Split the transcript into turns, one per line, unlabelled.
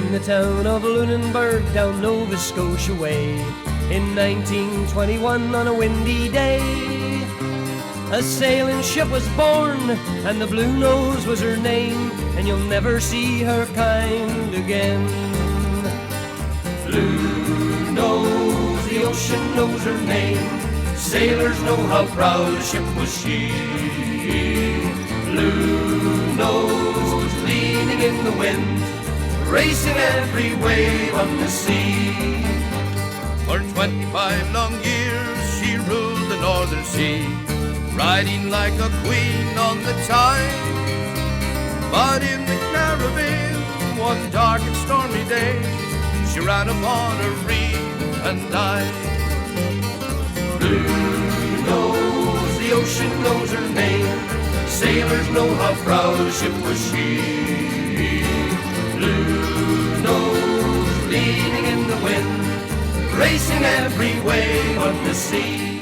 in the town of Lunenburg down Nova Scotia way. In 1921 on a windy day, a sailing ship was born, and the Bluenose was her name, and you'll never see her kind again. Bluenose, the ocean knows her name, sailors know how proud a ship was she. Bluenose, leaning in the wind, racing every wave on the sea.
For 25 long years she ruled the northern sea, riding like a queen on the tide. But in the Caribbean, one dark and stormy day, she ran upon a reef and died.
Bluenose, the ocean knows her name, sailors know how proud a ship was she. Bluenose, leaning in the wind, racing every wave on the sea.